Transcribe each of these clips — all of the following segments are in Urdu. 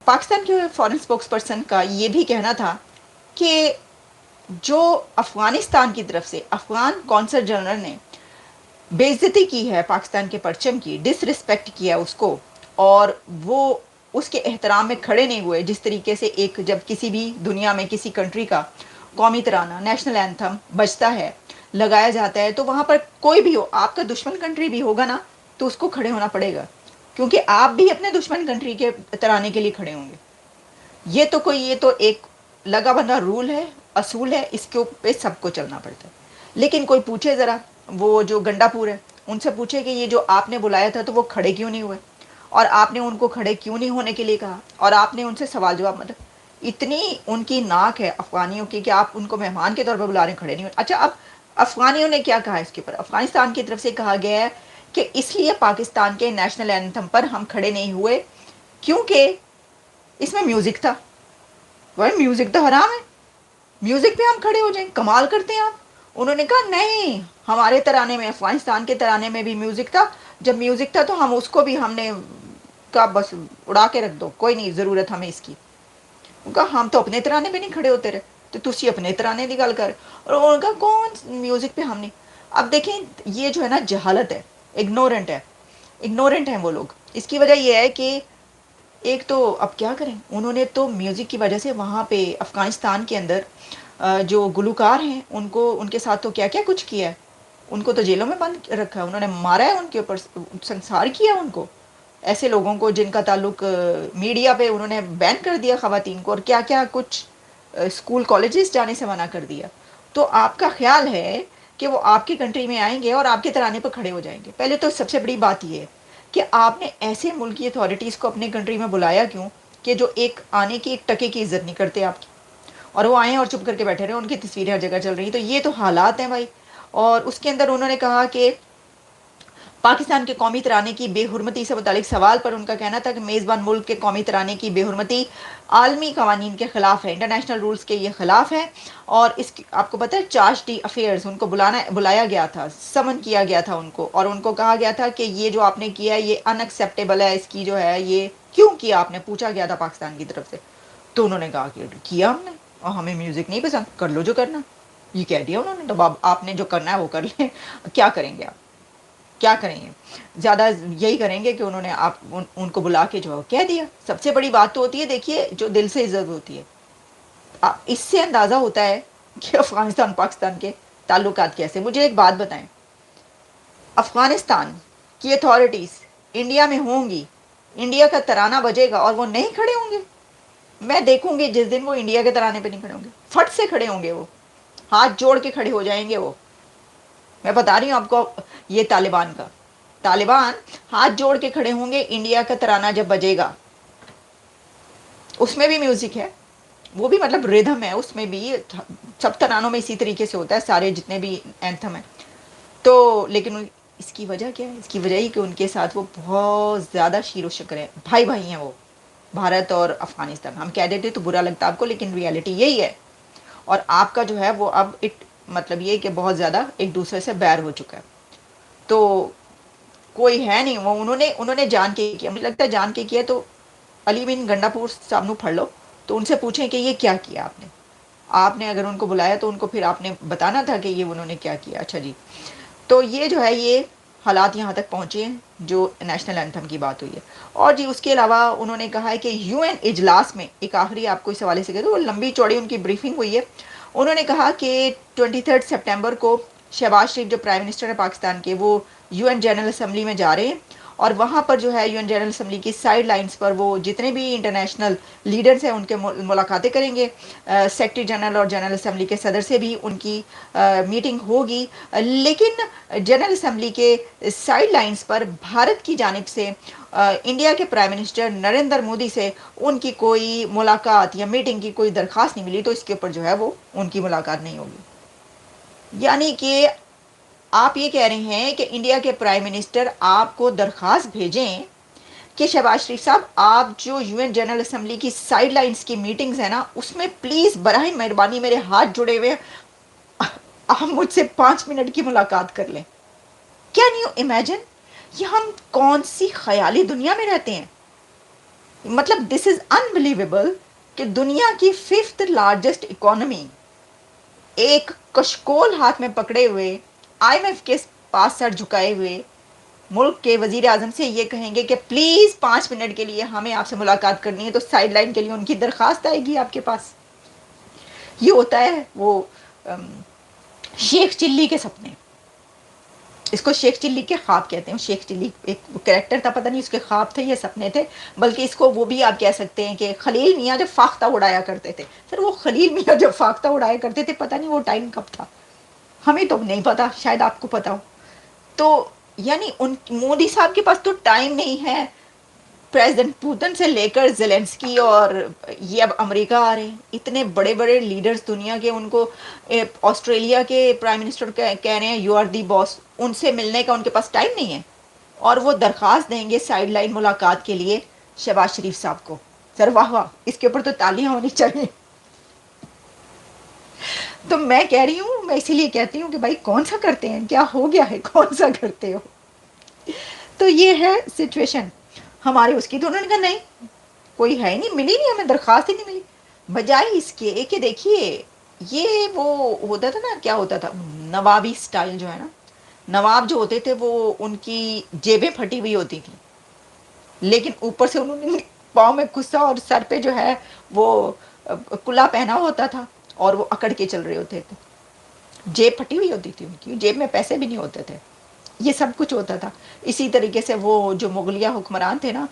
پاکستان کے فورن اسپوکس پرسن کا یہ بھی کہنا تھا کہ جو افغانستان کی طرف سے افغان کونسل جنرل نے بے عزتی کی ہے پاکستان کے پرچم کی، ڈس رسپیکٹ کیا اس کو، اور وہ اس کے احترام میں کھڑے نہیں ہوئے، جس طریقے سے ایک جب کسی بھی دنیا میں کسی کنٹری کا قومی ترانہ نیشنل اینتھم بجتا ہے، لگایا جاتا ہے، تو وہاں پر کوئی بھی ہو، آپ کا دشمن کنٹری بھی ہوگا نا، تو اس کو کھڑے ہونا پڑے گا، کیونکہ آپ بھی اپنے دشمن کنٹری کے ترانے کے لیے کھڑے ہوں گے۔ یہ تو ایک لگا بندہ رول ہے، اصول ہے، اس کے اوپر سب کو چلنا پڑتا ہے۔ لیکن کوئی پوچھے ذرا، وہ جو گنڈا پور ہے، ان سے پوچھے کہ یہ جو آپ نے بلایا تھا تو وہ کھڑے کیوں نہیں ہوئے، اور آپ نے ان کو کھڑے کیوں نہیں ہونے کے لیے کہا، اور آپ نے ان سے سوال جواب مطلب اتنی ان کی ناک ہے افغانیوں کی کہ آپ ان کو مہمان کے طور پر بلا رہے ہیں، کھڑے نہیں ہوئے۔ اچھا، اب افغانیوں نے کیا کہا اس کے اوپر؟ افغانستان کی طرف سے کہا گیا ہے کہ اس لیے پاکستان کے نیشنل اینتھم پر ہم کھڑے نہیں ہوئے کیونکہ اس میں میوزک تھا۔ وہ میوزک تو حرام ہے، میوزک پہ ہم کھڑے ہو جائیں، کمال کرتے ہیں آپ۔ انہوں نے کہا نہیں، ہمارے ترانے میں، افغانستان کے ترانے میں بھی میوزک تھا، جب میوزک تھا تو ہم اس کو بھی ہم نے کہا بس اڑا کے رکھ دو، کوئی نہیں ضرورت ہمیں اس کی۔ ان کا ہم تو اپنے ترانے پہ نہیں کھڑے ہوتے رہے، تو تسی اپنے ترانے کی گل کر، اور ان کا کون میوزک پہ ہم نہیں۔ اب دیکھیں یہ جو ہے نا جہالت ہے، اگنورنٹ ہے، اگنورنٹ ہیں وہ لوگ۔ اس کی وجہ یہ ہے کہ ایک تو اب کیا کریں، انہوں نے تو میوزک کی وجہ سے وہاں پہ افغانستان کے اندر جو گلوکار ہیں ان کو، ان کے ساتھ تو کیا کیا کچھ کیا ہے، ان کو تو جیلوں میں بند رکھا ہے، انہوں نے مارا ہے، ان کے اوپر سنسار کیا ان کو، ایسے لوگوں کو جن کا تعلق میڈیا پہ، انہوں نے بین کر دیا خواتین کو، اور کیا کیا کچھ اسکول کالجز جانے سے منع کر دیا۔ تو آپ کا خیال ہے کہ وہ آپ کی کنٹری میں آئیں گے اور آپ کے ترانے پر کھڑے ہو جائیں گے؟ پہلے تو سب سے بڑی بات یہ ہے کہ آپ نے ایسے ملکی اتھارٹیز کو اپنے کنٹری میں بلایا کیوں کہ جو ایک آنے کی ایک ٹکے کی عزت نہیں کرتے آپ کی، اور وہ آئیں اور چپ کر کے بیٹھے رہے، ان کی تصویریں ہر جگہ چل رہی ہیں، تو یہ تو حالات ہیں بھائی۔ اور اس کے اندر انہوں نے کہا کہ پاکستان کے قومی ترانے کی بے حرمتی سے متعلق سوال پر ان کا کہنا تھا کہ میزبان ملک کے قومی ترانے کی بے حرمتی عالمی قوانین کے خلاف ہے، انٹرنیشنل رولز کے یہ خلاف ہے، اور اس کی آپ کو پتہ ہے چارج ڈی افیئرز ان کو بلایا گیا تھا، سمن کیا گیا تھا ان کو، اور ان کو کہا گیا تھا کہ یہ جو آپ نے کیا ہے یہ ان ایکسیپٹیبل ہے، اس کی جو ہے یہ کیوں کیا آپ نے، پوچھا گیا تھا پاکستان کی طرف سے، تو انہوں نے کہا کہ کیا ہم نے، اور ہمیں میوزک نہیں پسند، کر لو جو کرنا، یہ کہہ دیا انہوں نے، تو اب آپ نے جو کرنا ہے وہ کر لیں، کیا کریں گے آپ، کیا کریں گے؟ زیادہ یہی کریں گے کہ انہوں نے آپ ان کو بلا کے جو کہہ دیا۔ سب سے بڑی بات تو ہوتی ہے، دیکھیے جو دل سے عزت ہوتی ہے، اس سے اندازہ ہوتا ہے کہ افغانستان پاکستان کے تعلقات کیسے۔ مجھے ایک بات بتائیں، افغانستان کی اتھارٹیز انڈیا میں ہوں گی، انڈیا کا ترانہ بجے گا اور وہ نہیں کھڑے ہوں گے؟ میں دیکھوں گی جس دن وہ انڈیا کے ترانے پہ نہیں کھڑے ہوں گے، فٹ سے کھڑے ہوں گے، وہ ہاتھ جوڑ کے کھڑے ہو جائیں گے وہ۔ میں بتا رہی ہوں آپ کو، یہ طالبان ہاتھ جوڑ کے کھڑے ہوں گے انڈیا کا ترانہ جب بجے گا، اس میں بھی میوزک ہے، وہ بھی مطلب ریدھم ہے، اس میں بھی سب ترانوں میں اسی طریقے سے ہوتا ہے، سارے جتنے بھی اینتھم ہیں تو، لیکن اس کی وجہ کیا ہے؟ اس کی وجہ ہی کہ ان کے ساتھ وہ بہت زیادہ شیر و شکر ہے، بھائی بھائی ہیں وہ، بھارت اور افغانستان۔ ہم کہہ دیتے تو برا لگتا آپ کو، لیکن ریالٹی یہی ہے، اور آپ کا جو ہے وہ اب مطلب یہ کہ بہت زیادہ ایک دوسرے سے بیر ہو چکا ہے، تو کوئی ہے نہیں، وہ انہوں نے جان کے کیا، مجھے لگتا ہے جان کے کیا، تو علی بن گنڈا پور صاحب نو پڑھ لو تو ان سے پوچھیں کہ یہ کیا کیا آپ نے اگر ان کو بلایا تو ان کو پھر آپ نے بتانا تھا کہ یہ انہوں نے کیا کیا۔ اچھا جی، تو یہ جو ہے یہ حالات یہاں تک پہنچے ہیں جو نیشنل اینتھم کی بات ہوئی ہے۔ اور جی اس کے علاوہ انہوں نے کہا ہے کہ یو این اجلاس میں، ایک آخری آپ کو اس حوالے سے کہہ دوں، وہ لمبی چوڑی ان کی بریفنگ ہوئی ہے، انہوں نے کہا کہ 23 سپٹمبر کو شہباز شریف جو پرائم منسٹر ہے پاکستان کے، وہ یو این جنرل اسمبلی میں جا رہے ہیں، اور وہاں پر جو ہے یو این جنرل اسمبلی کی سائیڈ لائنز پر وہ جتنے بھی انٹرنیشنل لیڈرز ہیں ان کے ملاقاتیں کریں گے، سیکرٹری جنرل اور جنرل اسمبلی کے صدر سے بھی ان کی میٹنگ ہوگی، لیکن جنرل اسمبلی کے سائیڈ لائنز پر بھارت کی جانب سے انڈیا کے پرائم منسٹر نریندر مودی سے ان کی کوئی ملاقات یا میٹنگ کی کوئی درخواست نہیں ملی، تو اس کے اوپر جو ہے وہ ان کی ملاقات نہیں ہوگی۔ یعنی کہ آپ یہ کہہ رہے ہیں کہ انڈیا کے پرائم منسٹر آپ کو درخواست بھیجیں کہ شہباز شریف صاحب آپ جو یو این جنرل اسمبلی کی سائیڈ لائنز کی میٹنگز ہیں نا، اس میں پلیز براہ مہربانی میرے ہاتھ جڑے ہوئے آپ مجھ سے 5 منٹ کی ملاقات کر لیں۔ Can you imagine? یہ ہم کون سی خیالی دنیا میں رہتے ہیں؟ مطلب دس از انبلیویبل کہ دنیا کی 5th لارجسٹ اکانومی ایک کشکول ہاتھ میں پکڑے ہوئے، آئی ایم ایف کے پاس سر جھکائے ہوئے ملک کے وزیر اعظم سے یہ کہیں گے کہ پلیز 5 منٹ کے لیے ہمیں آپ سے ملاقات کرنی ہے، تو سائڈ لائن کے لیے ان کی درخواست آئے گی آپ کے پاس. یہ ہوتا ہے وہ شیخ چلی کے سپنے. اس کو شیخ چلی کے خواب کہتے ہیں. شیخ چلی ایک کریکٹر تھا، پتہ نہیں اس کے خواب تھے یا سپنے تھے، بلکہ اس کو وہ بھی آپ کہہ سکتے ہیں کہ خلیل میاں جب فاختہ اڑایا کرتے تھے. سر وہ خلیل میاں جب فاختہ اڑایا کرتے تھے، پتہ نہیں وہ ٹائم کب تھا، ہمیں تو نہیں پتا، شاید آپ کو پتا ہو. تو یعنی ان مودی صاحب کے پاس تو ٹائم نہیں ہے. پریزیڈنٹ پوتن سے لے کر زیلنسکی اور یہ اب امریکہ آ رہے ہیں، اتنے بڑے بڑے لیڈرز دنیا کے، ان کو آسٹریلیا کے پرائم منسٹر کہہ رہے ہیں یو آر دی باس، ان سے ملنے کا ان کے پاس ٹائم نہیں ہے. اور وہ درخواست دیں گے سائڈ لائن ملاقات کے لیے شہباز شریف صاحب کو. سر واہ واہ، اس کے اوپر تو تالیاں ہونی چاہیے. تو میں کہہ رہی ہوں، میں اسی لیے کہتی ہوں کہ بھائی کون سا کرتے ہیں، کیا ہو گیا ہے، کون سا کرتے ہو. تو یہ ہے سچویشن ہماری. اس کی تو انہوں نے کہا نہیں، کوئی ہے ہی نہیں، ملی نہیں، ہمیں درخواست ہی نہیں ملی. بجائے اس کے کہ دیکھیے یہ وہ ہوتا تھا نا، کیا ہوتا تھا، نوابی سٹائل جو ہے نا، نواب جو ہوتے تھے وہ ان کی جیبیں پھٹی ہوئی ہوتی تھیں، لیکن اوپر سے انہوں نے پاؤں میں غصہ اور سر پہ جو ہے وہ کلا پہنا ہوتا تھا، اور وہ اکڑ کے چل رہے ہوتے تھے. جیب پھٹی ہوئی ہوتی تھی ان کی، جیب میں پیسے بھی نہیں ہوتے تھے. یہ سب کچھ ہوتا تھا. اسی طریقے سے وہ جو مغلیہ حکمران تھے نا،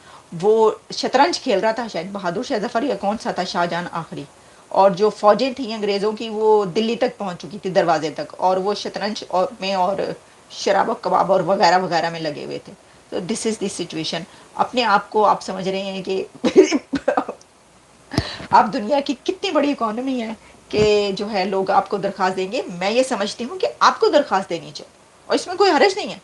وہ شطرنج کھیل رہا تھا، شاید بہادر شاہ ظفر یا کون سا تھا، شاہ جہاں آخری، اور جو فوجیں تھیں انگریزوں کی وہ دلی تک پہنچ چکی تھی، دروازے تک، اور وہ شطرنج اور شراب و کباب اور وغیرہ وغیرہ میں لگے ہوئے تھے. تو دس از دی سچویشن. اپنے آپ کو آپ سمجھ رہے ہیں کہ آپ دنیا کی کتنی بڑی اکانومی ہے کہ جو ہے لوگ آپ کو درخواست دیں گے. میں یہ سمجھتی ہوں کہ آپ کو درخواست دینی چاہیے، اور اس میں کوئی حرج نہیں ہے.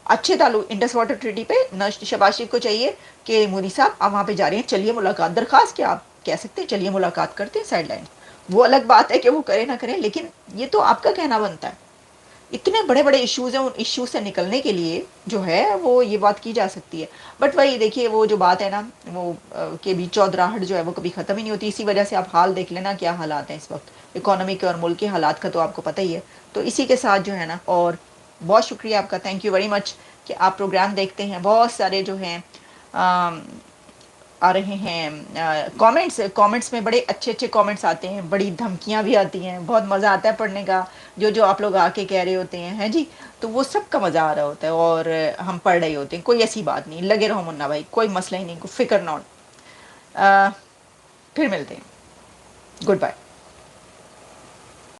اچھے تعلق انڈس واٹر ٹریٹی پہ شہباز شریف کو چاہیے کہ مودی صاحب آپ وہاں پہ جا رہے ہیں، چلیے ملاقات، درخواست کیا آپ کہہ سکتے ہیں، چلیے ملاقات کرتے ہیں سائڈ لائن. وہ الگ بات ہے کہ وہ کرے نہ کرے، لیکن یہ تو آپ کا کہنا بنتا ہے. اتنے بڑے بڑے ایشوز ہیں، ان ایشوز سے نکلنے کے لیے جو ہے وہ یہ بات کی جا سکتی ہے. بٹ وہی دیکھیے وہ جو بات ہے نا، وہ کہ بھی چودراہٹ جو ہے وہ کبھی ختم ہی نہیں ہوتی. اسی وجہ سے آپ حال دیکھ لینا کیا حالات ہیں اس وقت اکانومی کے اور ملک کے حالات کا، تو آپ کو پتہ ہی ہے. تو اسی کے ساتھ جو ہے نا، اور بہت شکریہ آپ کا، تھینک یو ویری مچ کہ آپ پروگرام دیکھتے ہیں. بہت سارے جو ہیں آ رہے ہیں کامنٹس میں بڑے اچھے اچھے کامنٹس آتے ہیں، بڑی دھمکیاں بھی آتی ہیں، بہت مزہ آتا ہے پڑھنے کا. جو آپ لوگ آ کے کہہ رہے ہوتے ہیں جی، تو وہ سب کا مزہ آ رہا ہوتا ہے، اور ہم پڑھ رہے ہوتے ہیں. کوئی ایسی بات نہیں، لگے رہو منا بھائی، کوئی مسئلہ ہی نہیں، کوئی فکر نہ. پھر ملتے ہیں. Good bye.